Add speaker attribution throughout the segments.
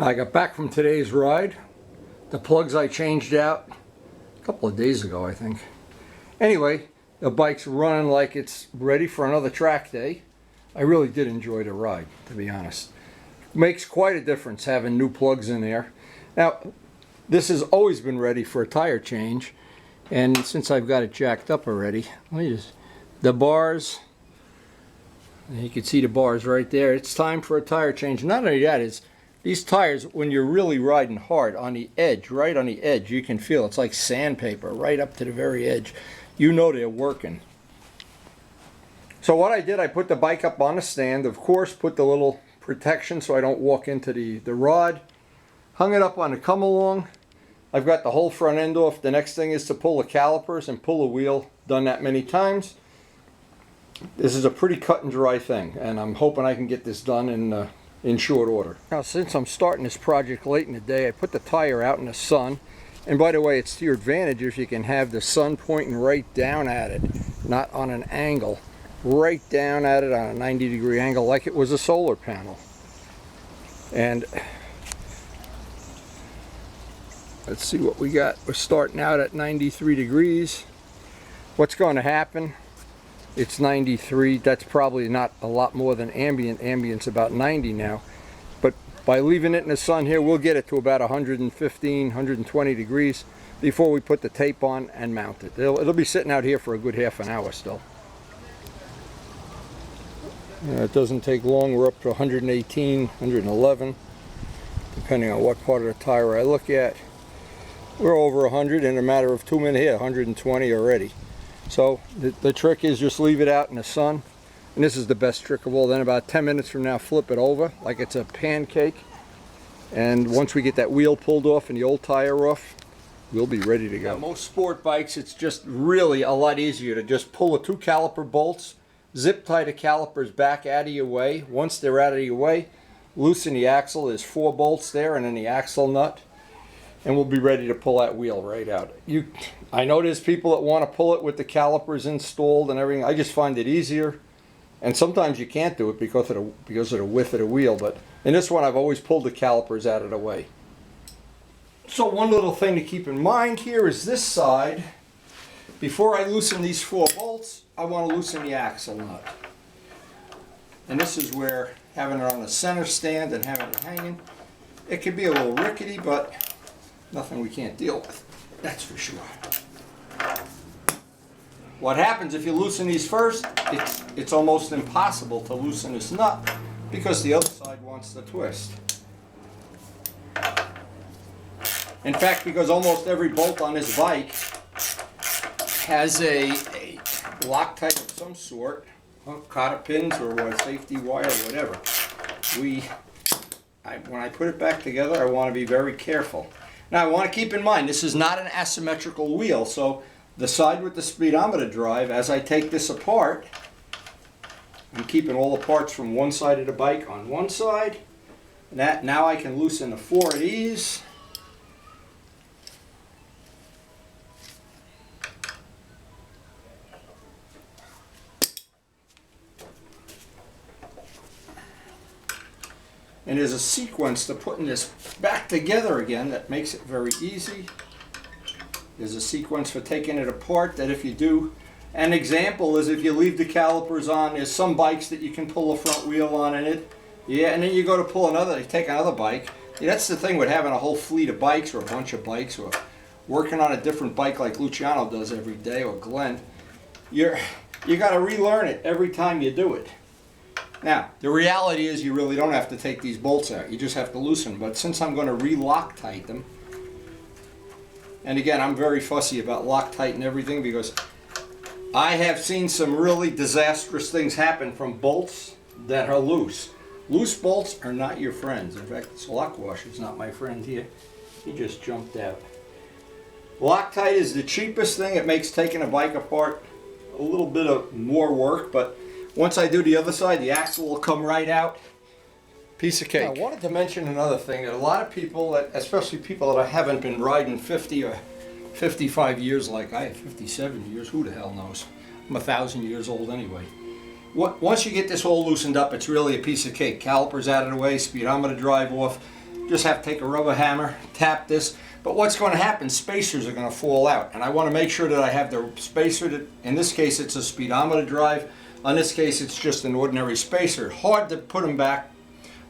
Speaker 1: I got back from today's ride. The plugs I changed out a couple of days ago, I think. Anyway, the bike's running like it's ready for another track day. I really did enjoy the ride, to be honest. Makes quite a difference having new plugs in there. Now, this has always been ready for a tire change, and since I've got it jacked up already, the bars, you can see the bars right there. It's time for a tire change. Not only that, is these tires, when you're really riding hard on the edge, right on the edge, you can feel it's like sandpaper right up to the very edge. You know they're working. So what I did, I put the bike up on a stand, of course, put the little protection so I don't walk into the rod, hung it up on the come along. I've got the whole front end off. The next thing is to pull the calipers and pull the wheel. Done that many times. This is a pretty cut and dry thing, and I'm hoping I can get this done in short order. Now, since I'm starting this project late in the day, I put the tire out in the sun. And by the way, it's to your advantage if you can have the sun pointing right down at it, not on an angle, right down at it on a 90-degree angle like it was a solar panel. And let's see what we got. We're starting out at 93 degrees. What's going to happen? It's 93. That's probably not a lot more than ambient. Ambient's about 90 now. But by leaving it in the sun here, we'll get it to about 115, 120 degrees before we put the tape on and mount it. It'll be sitting out here for a good half an hour still. It doesn't take long. We're up to 118, 111, depending on what part of the tire I look at. We're over 100 in a matter of 2 minutes here, 120 already. So the trick is just leave it out in the sun, and this is the best trick of all. Then about 10 minutes from now, flip it over like it's a pancake, and once we get that wheel pulled off and the old tire off, we'll be ready to go. Now, most sport bikes, it's just really a lot easier to just pull the 2 caliper bolts, zip tie the calipers back out of your way. Once they're out of your way, loosen the axle. There's 4 bolts there, and then the axle nut, and we'll be ready to pull that wheel right out. I know there's people that want to pull it with the calipers installed and everything. I just find it easier, and sometimes you can't do it because of the width of the wheel. But in this one, I've always pulled the calipers out of the way. So one little thing to keep in mind here is this side. Before I loosen these 4 bolts, I want to loosen the axle nut. And this is where having it on the center stand and having it hanging, it can be a little rickety, but nothing we can't deal with, that's for sure. What happens if you loosen these first, it's almost impossible to loosen this nut because the other side wants to twist. In fact, because almost every bolt on this bike has a Loctite of some sort, cotter pins or a safety wire or whatever. When I put it back together, I want to be very careful. Now, I want to keep in mind, this is not an asymmetrical wheel, so the side with the speedometer drive, as I take this apart, I'm keeping all the parts from one side of the bike on one side. Now I can loosen the 4 of these. And there's a sequence to putting this back together again that makes it very easy. There's a sequence for taking it apart that if you do, an example is if you leave the calipers on, there's some bikes that you can pull the front wheel on in it. Yeah, and then you go to pull another, you take another bike. Yeah, that's the thing with having a whole fleet of bikes or a bunch of bikes or working on a different bike like Luciano does every day or Glenn. You got to relearn it every time you do it. Now, the reality is you really don't have to take these bolts out. You just have to loosen. But since I'm going to re-Loctite them, and again, I'm very fussy about Loctite and everything because I have seen some really disastrous things happen from bolts that are loose. Loose bolts are not your friends. In fact, this lock washer is not my friend here. He just jumped out. Loctite is the cheapest thing. It makes taking a bike apart a little bit of more work, but once I do the other side, the axle will come right out. Piece of cake. Now, I wanted to mention another thing that a lot of people, especially people that haven't been riding 50 or 55 years like I have, 57 years, who the hell knows? I'm 1,000 years old anyway. Once you get this all loosened up, it's really a piece of cake. Calipers out of the way, speedometer drive off. Just have to take a rubber hammer, tap this. But what's going to happen, spacers are going to fall out. And I want to make sure that I have the spacer that, in this case it's a speedometer drive. On this case it's just an ordinary spacer. Hard to put them back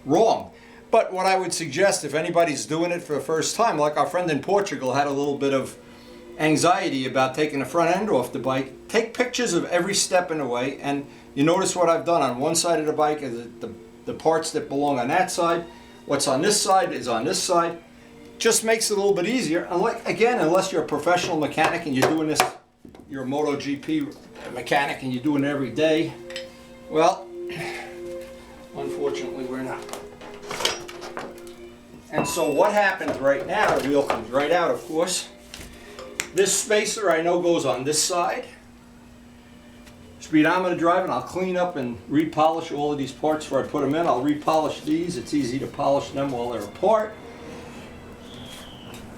Speaker 1: wrong. But what I would suggest, if anybody's doing it for the first time, like our friend in Portugal had a little bit of anxiety about taking the front end off the bike, take pictures of every step in the way. And you notice what I've done on one side of the bike is the parts that belong on that side. What's on this side is on this side. Just makes it a little bit easier. And like, again, unless you're a professional mechanic and you're doing this, you're a MotoGP mechanic and you're doing it every day, well, unfortunately we're not. And so what happens right now, the wheel comes right out, of course. This spacer I know goes on this side. Speedometer drive, and I'll clean up and repolish all of these parts before I put them in. I'll repolish these. It's easy to polish them while they're apart.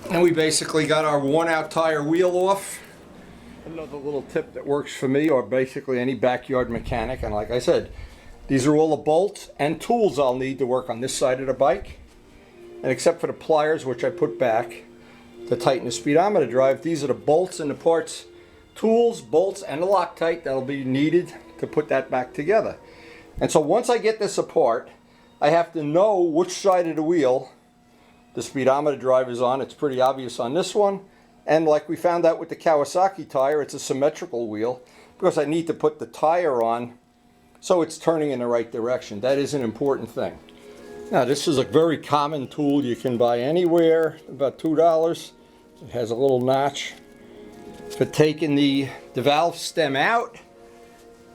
Speaker 1: And we basically got our worn out tire wheel off. Another little tip that works for me, or basically any backyard mechanic, and like I said, these are all the bolts and tools I'll need to work on this side of the bike. And except for the pliers, which I put back to tighten the speedometer drive, these are the bolts and the parts, tools, bolts, and the Loctite that'll be needed to put that back together. And so once I get this apart, I have to know which side of the wheel the speedometer drive is on. It's pretty obvious on this one. And like we found out with the Kawasaki tire, it's a symmetrical wheel because I need to put the tire on so it's turning in the right direction. That is an important thing. Now this is a very common tool you can buy anywhere, about $2. It has a little notch for taking the valve stem out.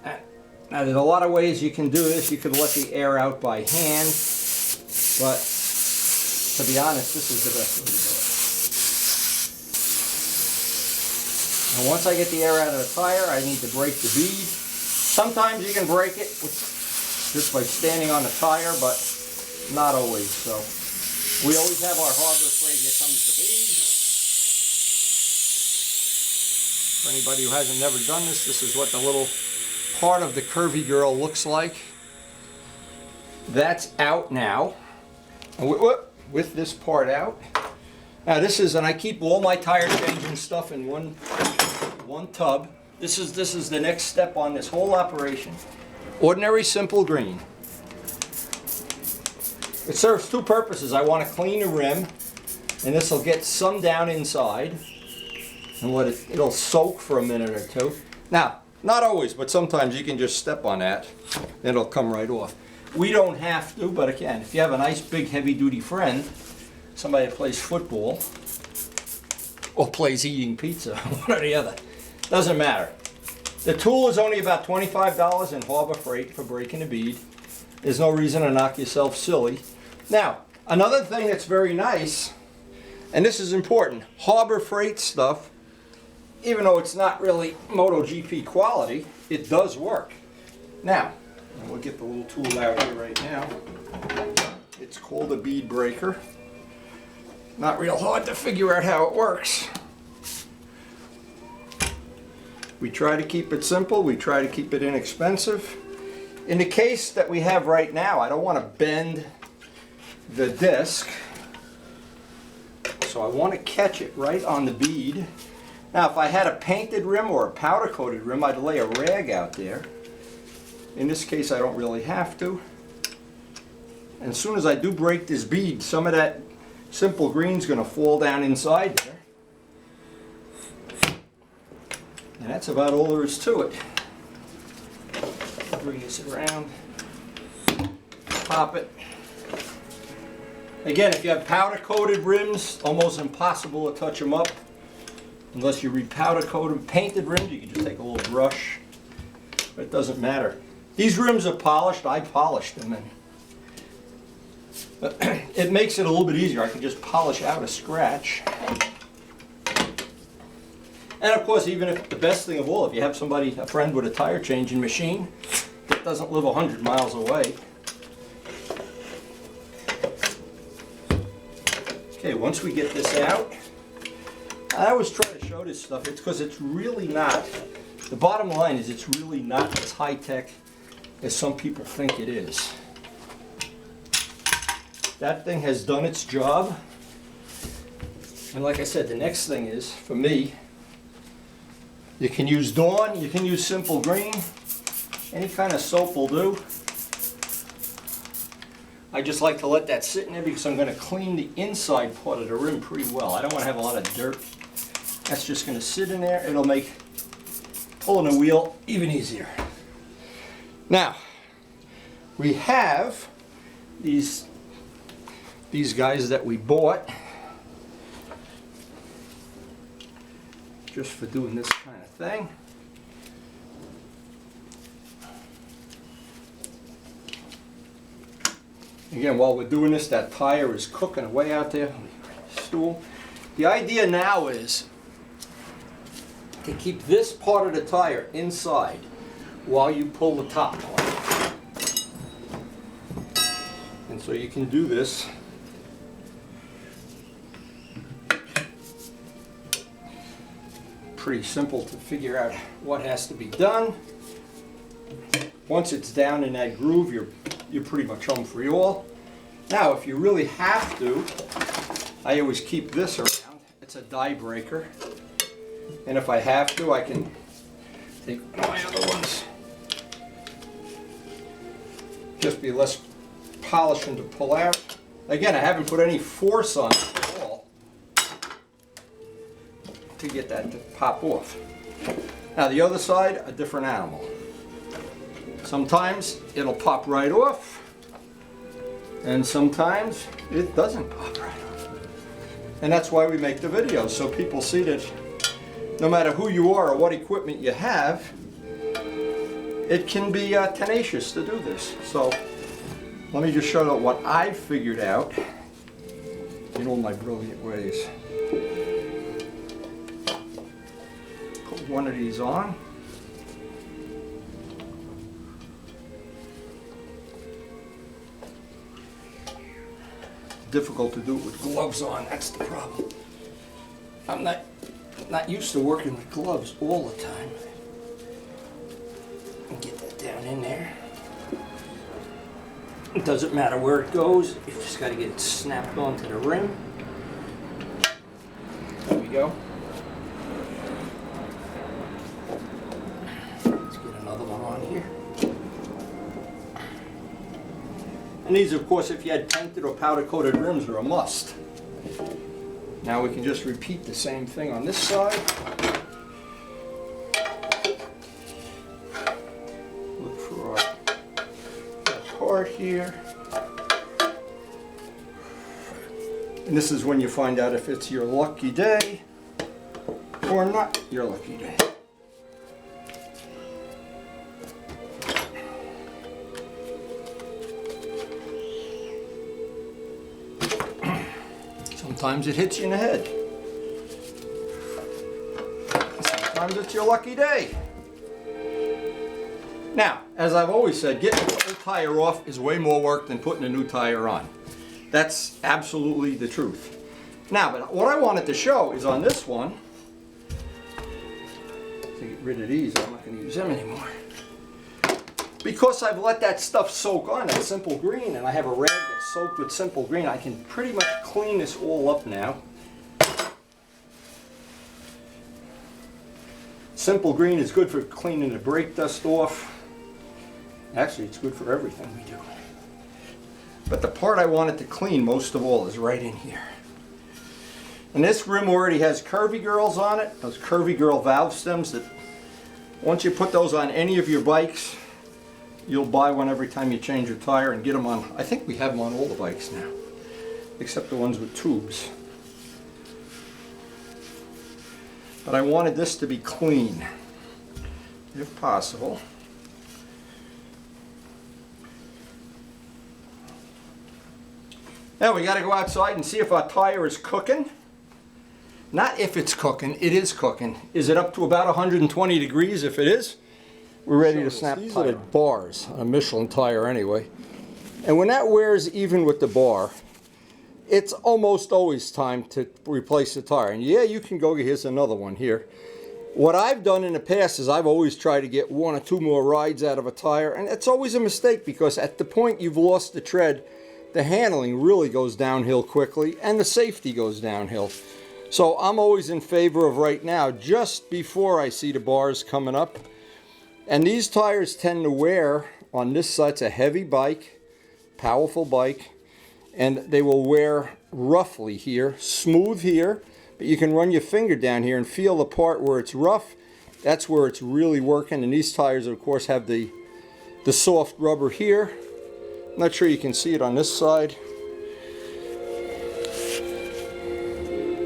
Speaker 1: Now there's a lot of ways you can do this. You could let the air out by hand, but to be honest, this is the best way to do it. And once I get the air out of the tire, I need to break the bead. Sometimes you can break it just by standing on the tire, but not always. So we always have our Harbor Freight. Here comes the bead. For anybody who hasn't never done this, this is what the little part of the curvy girl looks like. That's out now. And with this part out. Now this is, and I keep all my tire changing stuff in one tub. This is the next step on this whole operation. Ordinary simple green. It serves two purposes. I want to clean the rim, and this will get some down inside, and let it'll soak for a minute or two. Now, not always, but sometimes you can just step on that, and it'll come right off. We don't have to, but again, if you have a nice big heavy-duty friend, somebody that plays football or plays eating pizza, one or the other, doesn't matter. The tool is only about $25 in Harbor Freight for breaking the bead. There's no reason to knock yourself silly. Now, another thing that's very nice, and this is important, Harbor Freight stuff, even though it's not really MotoGP quality, it does work. Now, we'll get the little tool out here right now. It's called a bead breaker. Not real hard to figure out how it works. We try to keep it simple. We try to keep it inexpensive. In the case that we have right now, I don't want to bend the disc. So I want to catch it right on the bead. Now if I had a painted rim or a powder coated rim, I'd lay a rag out there. In this case I don't really have to. And as soon as I do break this bead, some of that simple green is going to fall down inside there. And that's about all there is to it. Bring this around, pop it. Again, if you have powder coated rims, almost impossible to touch them up unless you repowder coat them. Painted rims, you can just take a little brush, but it doesn't matter. These rims are polished. I polished them, and it makes it a little bit easier. I can just polish out a scratch. And of course, even if the best thing of all, if you have somebody, a friend with a tire changing machine that doesn't live 100 miles away. Okay, once we get this out, I always try to show this stuff. It's because it's really not, the bottom line is it's really not as high tech as some people think it is. that thing has done its job. And like I said, the next thing is, for me, you can use Dawn, you can use Simple Green, any kind of soap will do. I just like to let that sit in there because I'm going to clean the inside part of the rim pretty well. I don't want to have a lot of dirt. That's just going to sit in there. It'll make pulling the wheel even easier. Now, we have these guys that we bought just for doing this kind of thing. Again, while we're doing this, that tire is cooking away out there. Stool. The idea now is to keep this part of the tire inside while you pull the top off. And so you can do this pretty simple to figure out what has to be done. Once it's down in that groove, you're pretty much home free all. Now, if you really have to, I always keep this around. It's a die breaker. And if I have to, I can take my other ones. Just be less polishing to pull out. Again, I haven't put any force on it at all to get that to pop off. Now, the other side, a different animal. Sometimes it'll pop right off, and sometimes it doesn't pop right off. And that's why we make the videos, so people see that no matter who you are or what equipment you have, it can be tenacious to do this. So let me just show you what I've figured out in all my brilliant ways. Put one of these on. Difficult to do it with gloves on, that's the problem. I'm not used to working with gloves all the time. Get that down in there. It doesn't matter where it goes, you just got to get it snapped onto the rim. There we go. Let's get another one on here. And these, of course, if you had painted or powder coated rims, are a must. Now we can just repeat the same thing on this side. Look for our part here. And this is when you find out if it's your lucky day or not your lucky day. Sometimes it hits you in the head. Sometimes it's your lucky day. Now, as I've always said, getting the old tire off is way more work than putting a new tire on. That's absolutely the truth. Now, but what I wanted to show is on this one, to get rid of these, I'm not going to use them anymore. Because I've let that stuff soak on, that Simple Green, and I have a rag that's soaked with Simple Green, I can pretty much clean this all up now. Simple Green is good for cleaning the brake dust off. Actually, it's good for everything we do. But the part I wanted to clean most of all is right in here. And this rim already has Curvy Girls on it, those Curvy Girl valve stems that once you put those on any of your bikes, you'll buy one every time you change your tire and get them on. I think we have them on all the bikes now, except the ones with tubes. But I wanted this to be clean, if possible. Now we got to go outside and see if our tire is cooking. Not if it's cooking, it is cooking. Is it up to about 120 degrees? If it is, we're ready to snap. These are the bars on a Michelin tire anyway. And when that wears even with the bar, it's almost always time to replace the tire. And yeah, you can go, here's another one here. What I've done in the past is I've always tried to get 1 or 2 more rides out of a tire, and it's always a mistake because at the point you've lost the tread, the handling really goes downhill quickly and the safety goes downhill. So I'm always in favor of right now, just before I see the bars coming up. And these tires tend to wear on this side. It's a heavy bike, powerful bike, and they will wear roughly here, smooth here, but you can run your finger down here and feel the part where it's rough. That's where it's really working. And these tires, of course, have the soft rubber here. I'm not sure you can see it on this side,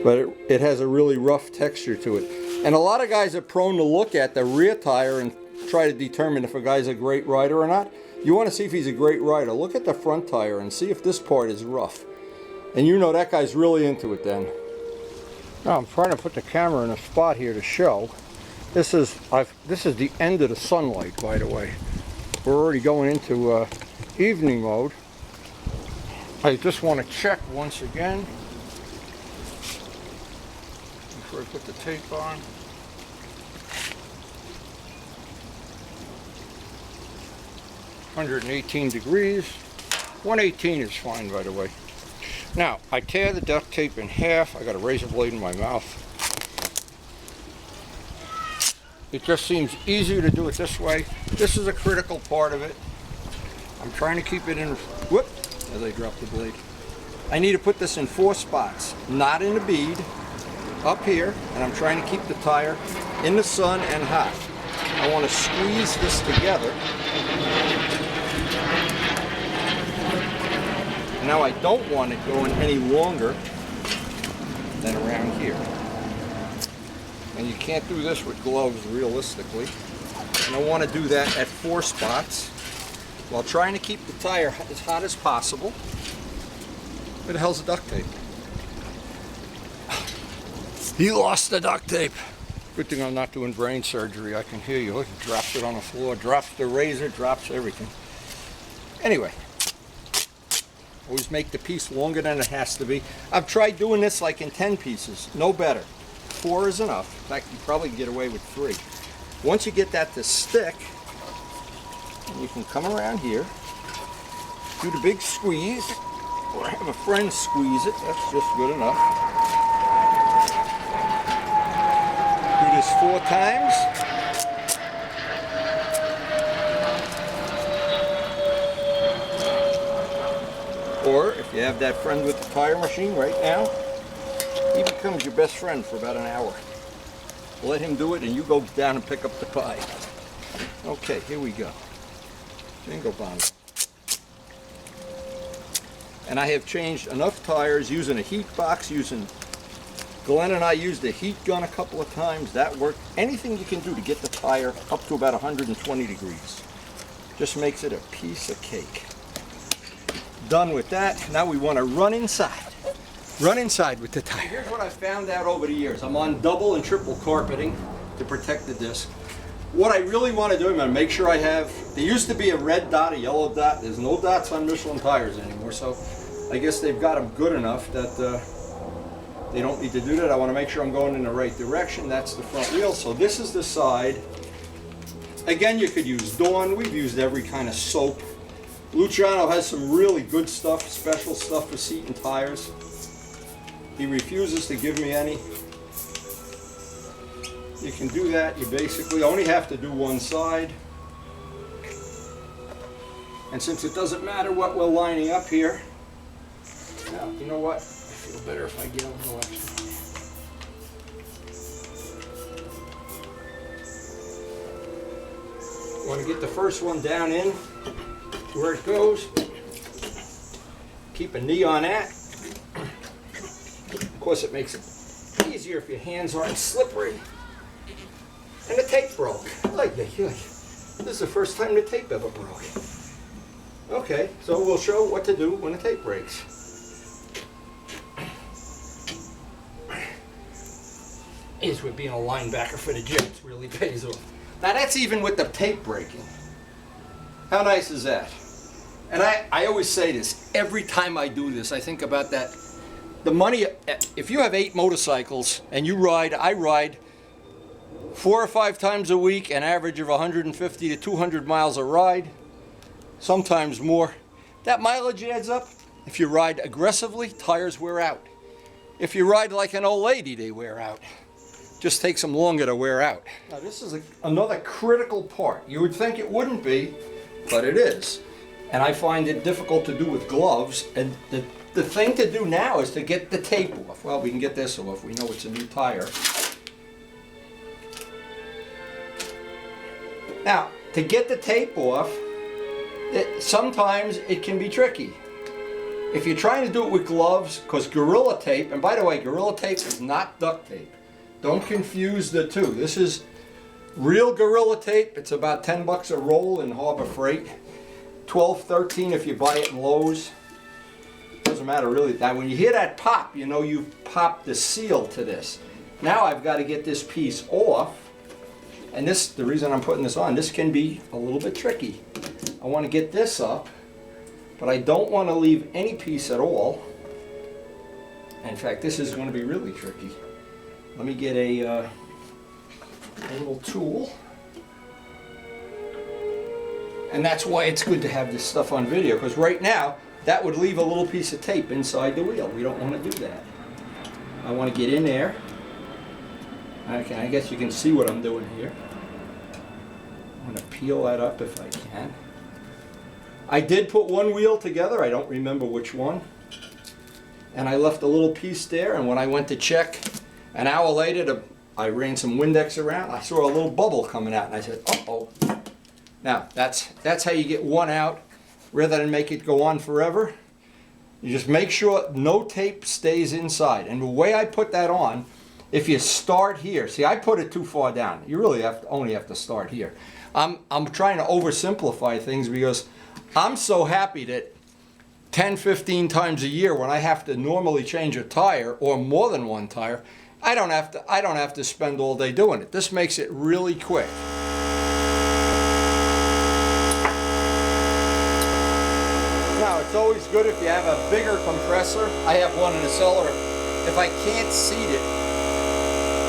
Speaker 1: but it has a really rough texture to it. And a lot of guys are prone to look at the rear tire and try to determine if a guy's a great rider or not. You want to see if he's a great rider. Look at the front tire and see if this part is rough. And you know that guy's really into it then. Now I'm trying to put the camera in a spot here to show. This is the end of the sunlight, by the way. We're already going into evening mode. I just want to check once again before I put the tape on. (118 degrees). 118 is fine, by the way. Now, I tear the duct tape in half. I got a razor blade in my mouth. It just seems easier to do it this way. This is a critical part of it. I'm trying to keep it in, whoop, as I drop the blade. I need to put this in 4 spots, not in a bead, up here, and I'm trying to keep the tire in the sun and hot. I want to squeeze this together. Now I don't want it going any longer than around here. And you can't do this with gloves realistically. And I want to do that at 4 spots while trying to keep the tire as hot as possible. Where the hell's the duct tape? He lost the duct tape. Good thing I'm not doing brain surgery. I can hear you. Look, he drops it on the floor, drops the razor, drops everything. Anyway. Always make the piece longer than it has to be. I've tried doing this like in 10 pieces. No better. 4 is enough. In fact, you probably can get away with 3. Once you get that to stick, you can come around here, do the big squeeze, or have a friend squeeze it. That's just good enough. Do this 4 times. Or if you have that friend with the tire machine right now, he becomes your best friend for about an hour. Let him do it and you go down and pick up the pie. Okay, here we go. Jingle bong. And I have changed enough tires using a heat box, Glenn and I used a heat gun a couple of times. That worked. Anything you can do to get the tire up to about 120 degrees. Just makes it a piece of cake. Done with that. Now we want to run inside. Run inside with the tire. Here's what I found out over the years. I'm on double and triple carpeting to protect the disc. What I really want to do, I'm going to make sure I have, there used to be a red dot, a yellow dot. There's no dots on Michelin tires anymore, so I guess they've got them good enough that they don't need to do that. I want to make sure I'm going in the right direction. That's the front wheel. So this is the side. Again, you could use Dawn. We've used every kind of soap. Luciano has some really good stuff, special stuff for seat and tires. He refuses to give me any. You can do that. You basically only have to do one side. And since it doesn't matter what we're lining up here, now, you know what? I feel better if I get a little extra. You want to get the first one down in where it goes. Keep a knee on that. Of course, it makes it easier if your hands aren't slippery. And the tape broke. This is the first time the tape ever broke. Okay, so we'll show what to do when the tape breaks. Is with being a linebacker for the gym. It really pays off. Now that's even with the tape breaking. How nice is that? And I always say this, every time I do this, I think about that. The money, if you have 8 motorcycles and you ride, I ride 4 or 5 times a week, an average of 150 to 200 miles a ride, sometimes more. That mileage adds up. If you ride aggressively, tires wear out. If you ride like an old lady, they wear out. Just takes them longer to wear out. Now this is another critical part. You would think it wouldn't be, but it is. And I find it difficult to do with gloves. And the thing to do now is to get the tape off. Well, we can get this off. We know it's a new tire. Now, to get the tape off, sometimes it can be tricky. If you're trying to do it with gloves, because Gorilla Tape, and by the way, Gorilla Tape is not duct tape. Don't confuse the two. This is real Gorilla Tape. It's about 10 bucks a roll in Harbor Freight. 12, 13 if you buy it in Lowe's. Doesn't matter really. Now when you hear that pop, you know you've popped the seal to this. Now I've got to get this piece off. And this, the reason I'm putting this on, this can be a little bit tricky. I want to get this up, but I don't want to leave any piece at all. In fact, this is going to be really tricky. Let me get a little tool. And that's why it's good to have this stuff on video, because right now, that would leave a little piece of tape inside the wheel. We don't want to do that. I want to get in there. Okay, I guess you can see what I'm doing here. I'm going to peel that up if I can. I did put one wheel together, I don't remember which one. And I left a little piece there, and when I went to check, an hour later, I ran some Windex around, I saw a little bubble coming out, and I said, uh-oh. Now, that's how you get one out, rather than make it go on forever. You just make sure no tape stays inside. And the way I put that on, if you start here, see I put it too far down. You really only have to start here. I'm trying to oversimplify things because I'm so happy that 10, 15 times a year when I have to normally change a tire or more than one tire, I don't have to spend all day doing it. This makes it really quick. Now it's always good if you have a bigger compressor. I have one in the cellar. If I can't seat it,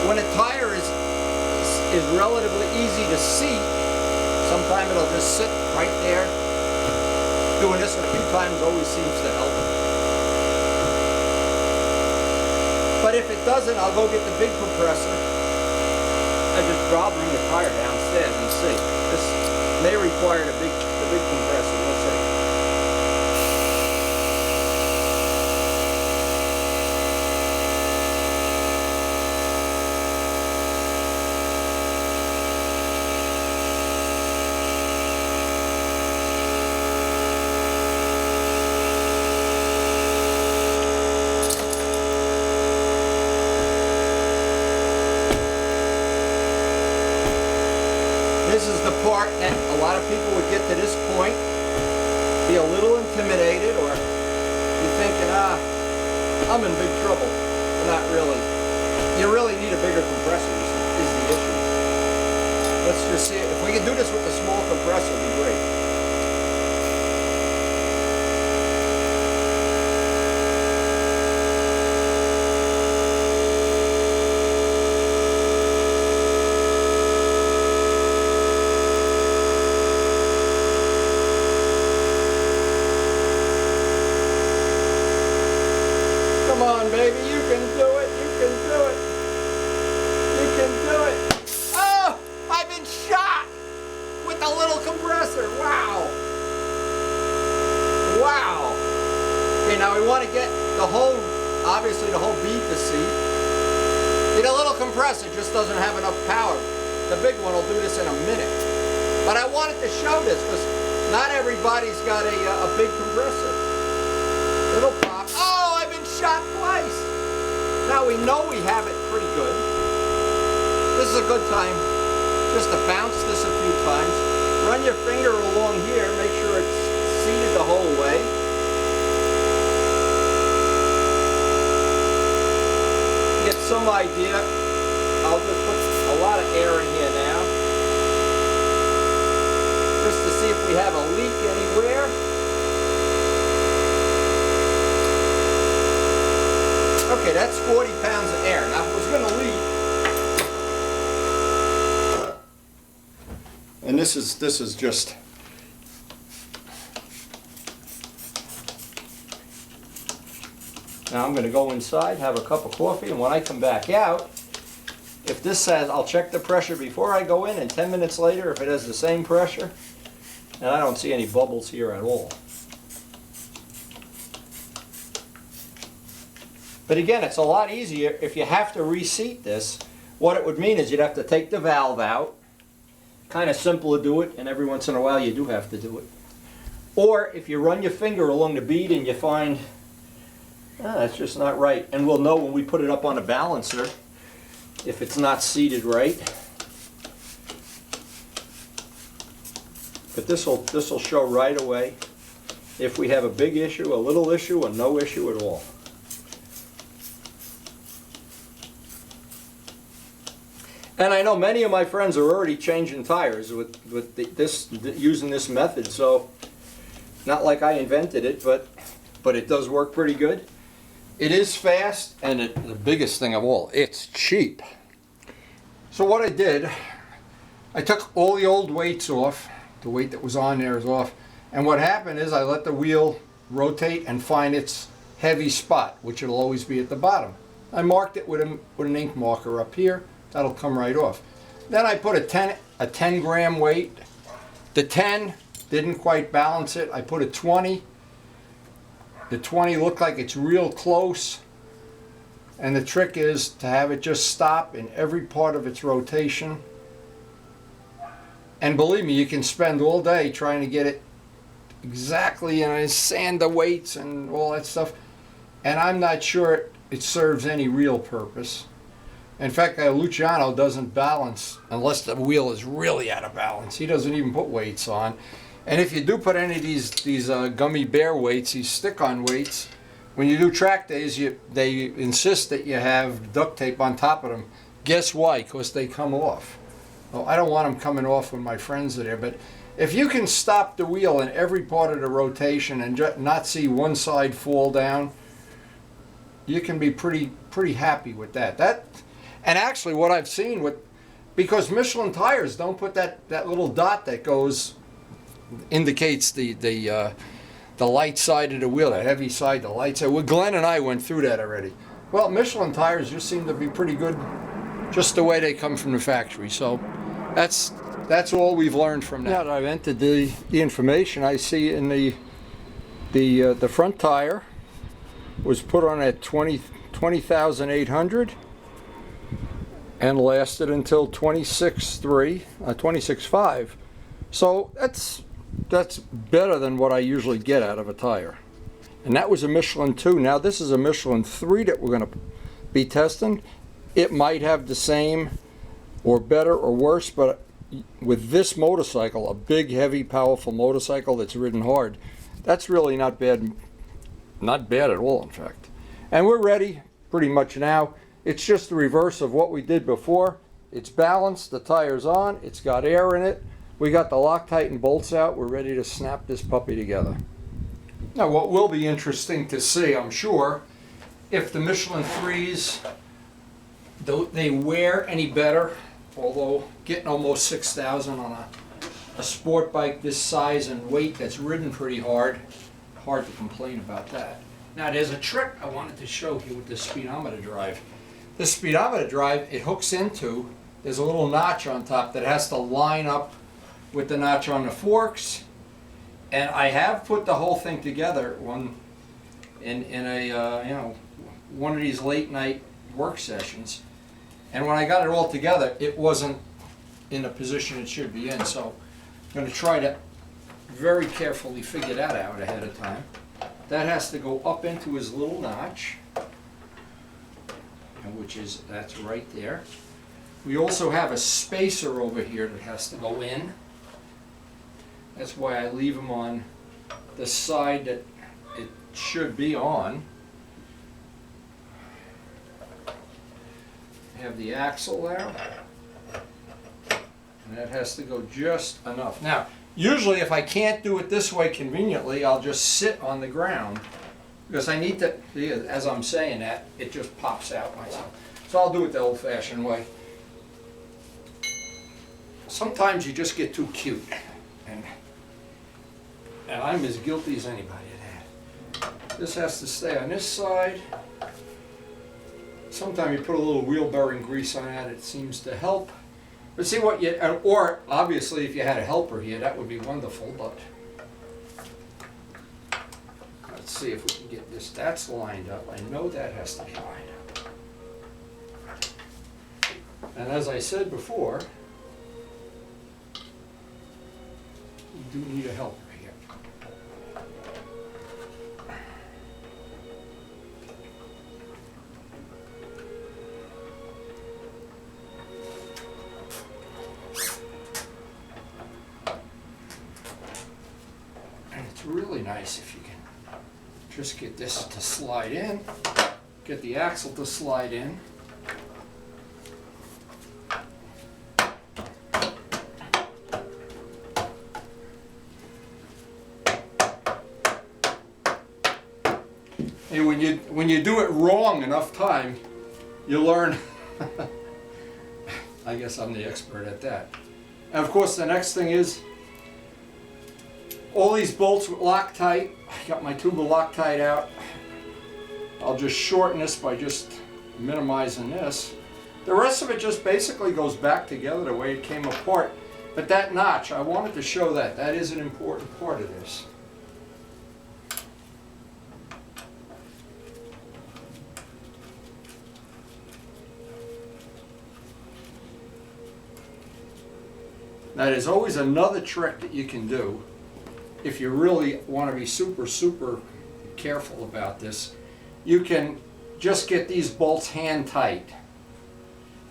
Speaker 1: when a tire is relatively easy to seat, sometimes it'll just sit right there. Doing this a few times always seems to help. But if it doesn't, I'll go get the big compressor and just bring the tire downstairs and see. This may require the big compressor. Let's see. This is the part that a lot of people would get to this point, be a little intimidated, or you're thinking, I'm in big trouble. But not really. You really need a bigger compressor is the issue. Let's just see, if we can do this with a small compressor, it'd be great. Come on, baby, you can do it, you can do it. You can do it. Oh, I've been shot with a little compressor. Wow. Wow. Okay, now we want to get the whole, obviously the whole bead to seat. See, the little compressor just doesn't have enough power. The big one will do this in a minute. But I wanted to show this because not everybody's got a big compressor. It'll pop. Oh, I've been shot twice. Now we know we have it pretty good. This is a good time just to bounce this a few times. Run your finger along here, make sure it's seated the whole way. Get some idea. I'll just put a lot of air in here now, just to see if we have a leak anywhere. Okay, that's 40 pounds of air. Now, if it was going to leak, and this is just, Now I'm going to go inside, have a cup of coffee, and when I come back out, if this says, I'll check the pressure before I go in, and 10 minutes later, if it has the same pressure, and I don't see any bubbles here at all. But again, it's a lot easier if you have to reseat this. What it would mean is you'd have to take the valve out. Kind of simple to do it, and every once in a while you do have to do it. Or if you run your finger along the bead and you find, that's just not right. And we'll know when we put it up on a balancer if it's not seated right. But this will show right away if we have a big issue, a little issue, or no issue at all. And I know many of my friends are already changing tires with using this method, so not like I invented it, but it does work pretty good. It is fast, and the biggest thing of all, it's cheap. So what I did, I took all the old weights off. The weight that was on there is off. And what happened is I let the wheel rotate and find its heavy spot, which will always be at the bottom. I marked it with an ink marker up here. That'll come right off. Then I put a 10 gram weight. The 10 didn't quite balance it. I put a 20. The 20 looked like it's real close. And the trick is to have it just stop in every part of its rotation. And believe me, you can spend all day trying to get it exactly, sand the weights and all that stuff. And I'm not sure it serves any real purpose. In fact, Luciano doesn't balance unless the wheel is really out of balance. He doesn't even put weights on. And if you do put any of these gummy bear weights, these stick-on weights, when you do track days, they insist that you have duct tape on top of them. Guess why? Because they come off. Well, I don't want them coming off when my friends are there, but if you can stop the wheel in every part of the rotation and not see one side fall down, you can be pretty happy with that. And actually what I've seen because Michelin tires don't put that little dot that indicates the light side of the wheel, the heavy side, the light side. Well, Glenn and I went through that already. Well, Michelin tires just seem to be pretty good just the way they come from the factory. So that's all we've learned from that. Now that I've entered the information, I see in the front tire was put on at 20,800 and lasted until 26.5. So that's better than what I usually get out of a tire. And that was a Michelin 2. Now this is a Michelin 3 that we're going to be testing. It might have the same or better or worse, but with this motorcycle, a big, heavy, powerful motorcycle that's ridden hard, that's really not bad. Not bad at all, in fact. And we're ready pretty much now. It's just the reverse of what we did before. It's balanced, the tire's on, it's got air in it. We got the Loctite and bolts out. We're ready to snap this puppy together. Now what will be interesting to see, I'm sure, if the Michelin 3s, they wear any better, although getting almost 6,000 on a sport bike this size and weight that's ridden pretty hard to complain about that. Now there's a trick I wanted to show you with the speedometer drive. This speedometer drive, it hooks into, there's a little notch on top that has to line up with the notch on the forks. And I have put the whole thing together in one of these late night work sessions. And when I got it all together, it wasn't in the position it should be in. So I'm going to try to very carefully figure that out ahead of time. That has to go up into his little notch, that's right there. We also have a spacer over here that has to go in. That's why I leave them on the side that it should be on. I have the axle there, and that has to go just enough. Now, usually if I can't do it this way conveniently, I'll just sit on the ground because I need to, as I'm saying that, it just pops out myself. So I'll do it the old-fashioned way. Sometimes you just get too cute, and I'm as guilty as anybody at that. This has to stay on this side. Sometimes you put a little wheel bearing grease on that, it seems to help. But see what you, or obviously if you had a helper here, that would be wonderful, but let's see if we can get this. That's lined up. I know that has to be lined up. And as I said before, we do need a helper here. And it's really nice if you can just get this to slide in, get the axle to slide in. And when you do it wrong enough time, you learn. I guess I'm the expert at that. And of course the next thing is all these bolts with Loctite. I got my tube of Loctite out. I'll just shorten this by just minimizing this. The rest of it just basically goes back together the way it came apart. But that notch, I wanted to show that. That is an important part of this. Now there's always another trick that you can do if you really want to be super careful about this. You can just get these bolts hand tight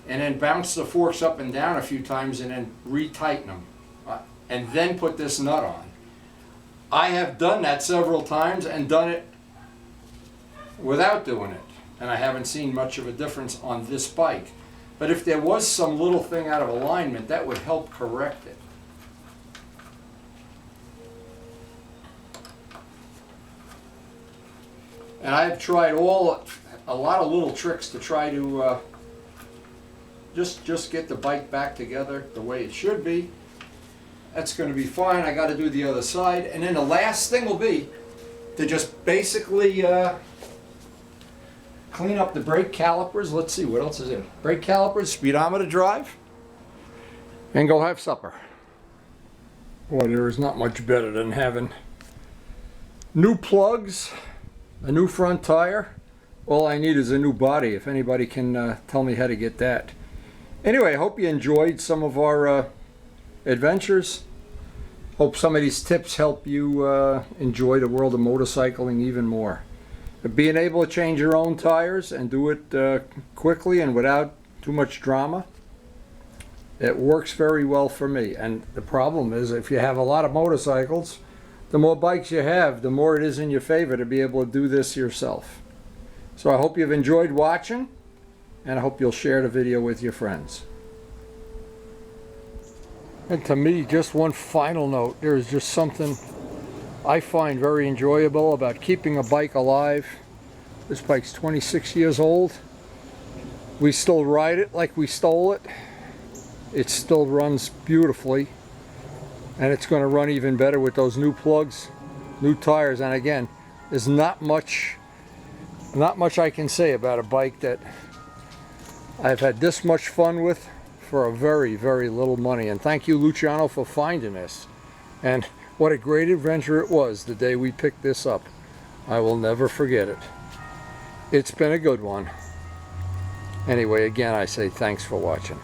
Speaker 1: and then bounce the forks up and down a few times and then retighten them and then put this nut on. I have done that several times and done it without doing it, and I haven't seen much of a difference on this bike. But if there was some little thing out of alignment, that would help correct it. And I've tried a lot of little tricks to try to just get the bike back together the way it should be. That's going to be fine. I got to do the other side. And then the last thing will be to just basically clean up the brake calipers. Let's see, what else is in? Brake calipers, speedometer drive, and go have supper. Boy, there is not much better than having new plugs, a new front tire. All I need is a new body, if anybody can tell me how to get that. Anyway, I hope you enjoyed some of our adventures. Hope some of these tips help you enjoy the world of motorcycling even more. But being able to change your own tires and do it quickly and without too much drama, it works very well for me. And the problem is, if you have a lot of motorcycles, the more bikes you have, the more it is in your favor to be able to do this yourself. So I hope you've enjoyed watching, and I hope you'll share the video with your friends. And to me, just one final note, there is just something I find very enjoyable about keeping a bike alive. This bike's 26 years old. We still ride it like we stole it. It still runs beautifully, and it's going to run even better with those new plugs, new tires. And again, there's not much I can say about a bike that I've had this much fun with for a very little money. And thank you, Luciano, for finding this. And what a great adventure it was the day we picked this up. I will never forget it. It's been a good one. Anyway, again, I say thanks for watching.